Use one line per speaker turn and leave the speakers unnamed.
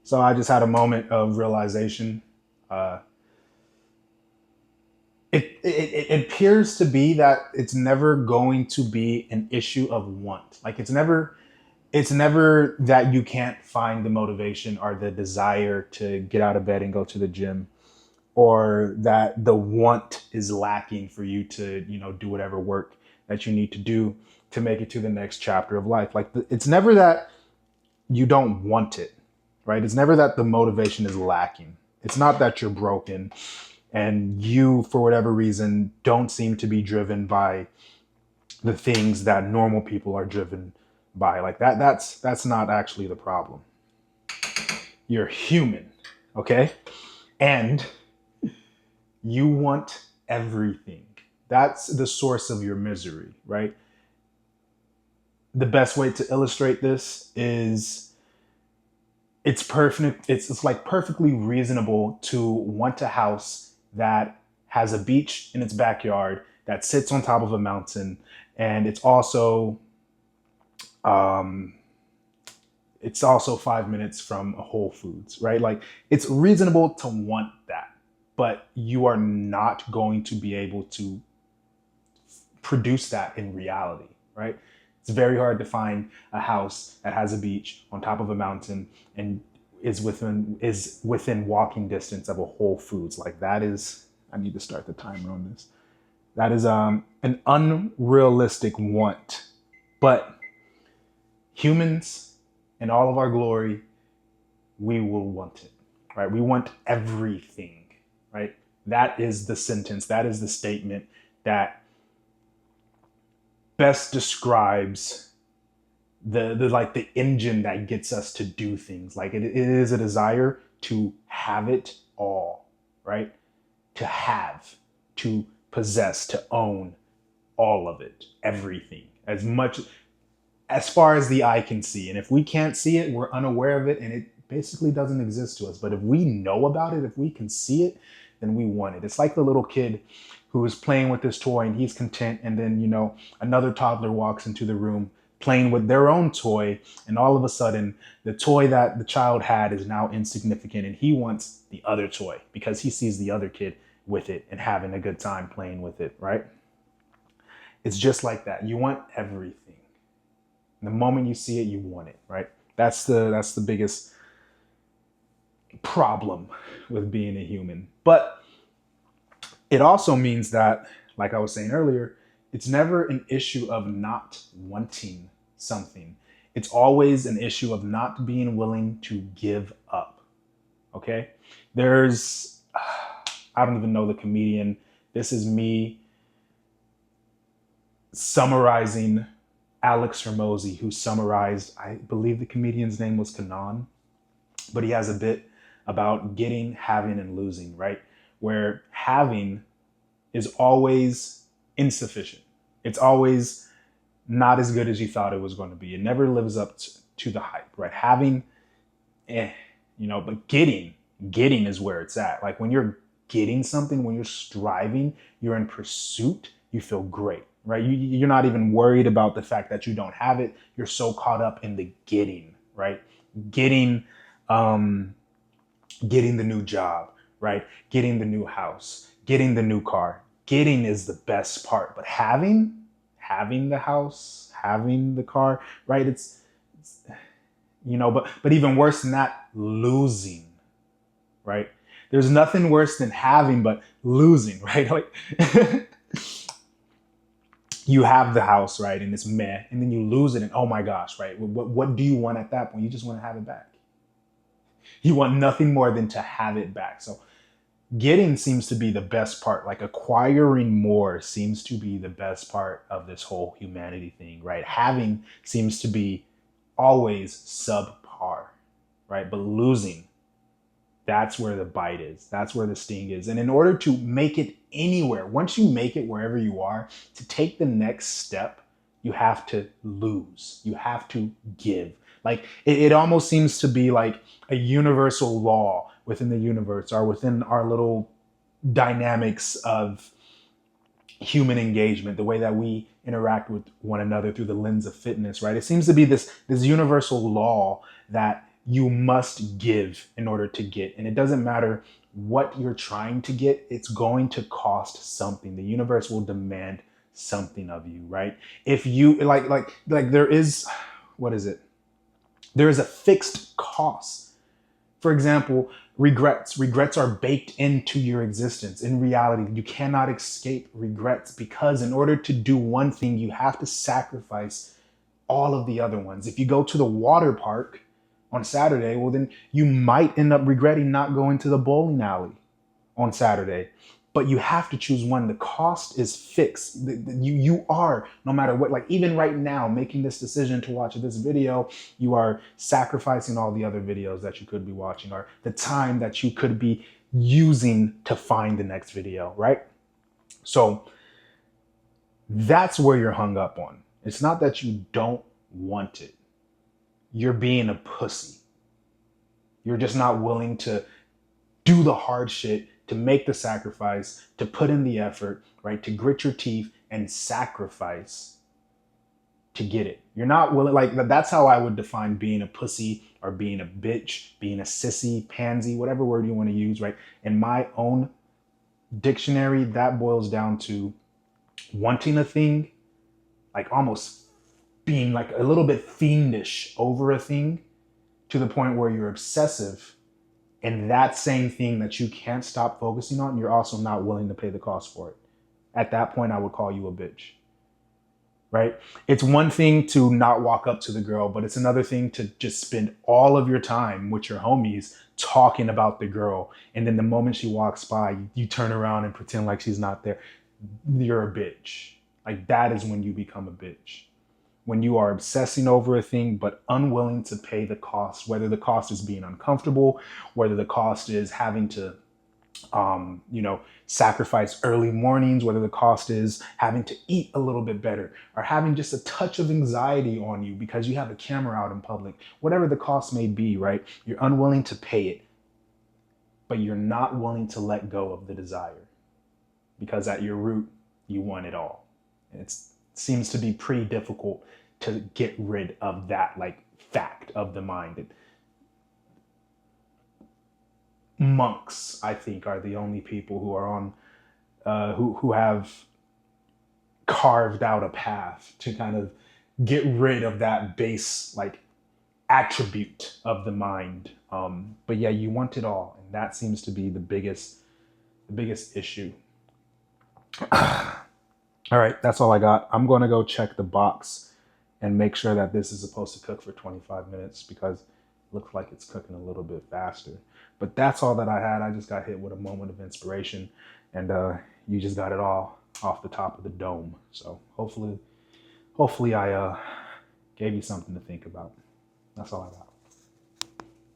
So I just had a moment of realization. Uh, it appears to be that it's never going to be an issue of want. Like it's never that you can't find the motivation or the desire to get out of bed and go to the gym, or that the want is lacking for you to, do whatever work that you need to do to make it to the next chapter of life. Like it's never that you don't want it, right? It's never that the motivation is lacking. It's not that you're broken and you, for whatever reason, don't seem to be driven by the things that normal people are driven by. Like that's not actually the problem. You're human, okay? And you want everything. That's the source of your misery, right? The best way to illustrate this is it's perfect. It's like perfectly reasonable to want a house that has a beach in its backyard, that sits on top of a mountain, and um, it's also 5 minutes from a Whole Foods, right? Like it's reasonable to want that, but you are not going to be able to produce that in reality, right? It's very hard to find a house that has a beach on top of a mountain and is within walking distance of a Whole Foods. Like that is, I need to start the timer on this. That is an unrealistic want. But humans, in all of our glory, we will want it, right? We want everything, right? That is the sentence. That is the statement that best describes the like the engine that gets us to do things. Like it is a desire to have it all, right? To have, to possess, to own all of it, everything, as much as far as the eye can see. And if we can't see it, we're unaware of it, and it basically doesn't exist to us. But if we know about it, if we can see it, then we want it. It's like the little kid who is playing with this toy and he's content, and then another toddler walks into the room playing with their own toy, and all of a sudden the toy that the child had is now insignificant, and he wants the other toy because he sees the other kid with it and having a good time playing with it, right? It's just like that. You want everything. The moment you see it, you want it, right? That's the biggest problem with being a human. But it also means that, like I was saying earlier, it's never an issue of not wanting something. It's always an issue of not being willing to give up. Okay? There's I don't even know the comedian. This is me summarizing Alex Hermosi, who summarized, I believe the comedian's name was Kanan, but he has a bit about getting, having, and losing, right? Where having is always insufficient. It's always not as good as you thought it was going to be. It never lives up to the hype, right? Having, but getting is where it's at. Like when you're getting something, when you're striving, you're in pursuit, you feel great, right? You're not even worried about the fact that you don't have it. You're so caught up in the getting, right? Getting, um, getting the new job, right? Getting the new house, getting the new car. Getting is the best part, but having the house, having the car, right? But even worse than that, losing, right? There's nothing worse than having but losing, right? Like you have the house, right, and it's meh, and then you lose it, and oh my gosh, right? What do you want at that point? You just want to have it back. You want nothing more than to have it back. So getting seems to be the best part. Like acquiring more seems to be the best part of this whole humanity thing, right? Having seems to be always subpar, right? But losing, that's where the bite is. That's where the sting is. And in order to make it anywhere, once you make it wherever you are, to take the next step, you have to lose. You have to give. Like it almost seems to be like a universal law within the universe or within our little dynamics of human engagement, the way that we interact with one another through the lens of fitness, right? It seems to be this universal law that you must give in order to get. And it doesn't matter what you're trying to get, it's going to cost something. The universe will demand something of you, right? If you like there is, what is it? There is a fixed cost. For example, regrets. Regrets are baked into your existence. In reality, you cannot escape regrets because in order to do one thing, you have to sacrifice all of the other ones. If you go to the water park on Saturday, well, then you might end up regretting not going to the bowling alley on Saturday. But you have to choose one. The cost is fixed. You are, no matter what, like even right now, making this decision to watch this video, you are sacrificing all the other videos that you could be watching or the time that you could be using to find the next video, right? So that's where you're hung up on. It's not that you don't want it. You're being a pussy. You're just not willing to do the hard shit, to make the sacrifice, to put in the effort, right? To grit your teeth and sacrifice to get it. You're not willing, like that's how I would define being a pussy or being a bitch, being a sissy, pansy, whatever word you want to use, right? In my own dictionary, that boils down to wanting a thing, like almost being like a little bit fiendish over a thing to the point where you're obsessive. And that same thing that you can't stop focusing on, you're also not willing to pay the cost for it. At that point, I would call you a bitch, right? It's one thing to not walk up to the girl, but it's another thing to just spend all of your time with your homies talking about the girl. And then the moment she walks by, you turn around and pretend like she's not there. You're a bitch. Like that is when you become a bitch. When you are obsessing over a thing, but unwilling to pay the cost, whether the cost is being uncomfortable, whether the cost is having to, sacrifice early mornings, whether the cost is having to eat a little bit better or having just a touch of anxiety on you because you have a camera out in public, whatever the cost may be, right? You're unwilling to pay it, but you're not willing to let go of the desire because at your root, you want it all. And it seems to be pretty difficult to get rid of that like fact of the mind. Monks, I think, are the only people who are on who have carved out a path to kind of get rid of that base like attribute of the mind. But yeah, you want it all, and that seems to be the biggest issue. All right, that's all I got. I'm going to go check the box and make sure that this is supposed to cook for 25 minutes because it looks like it's cooking a little bit faster. But that's all that I had. I just got hit with a moment of inspiration, and you just got it all off the top of the dome. So hopefully I gave you something to think about. That's all I got.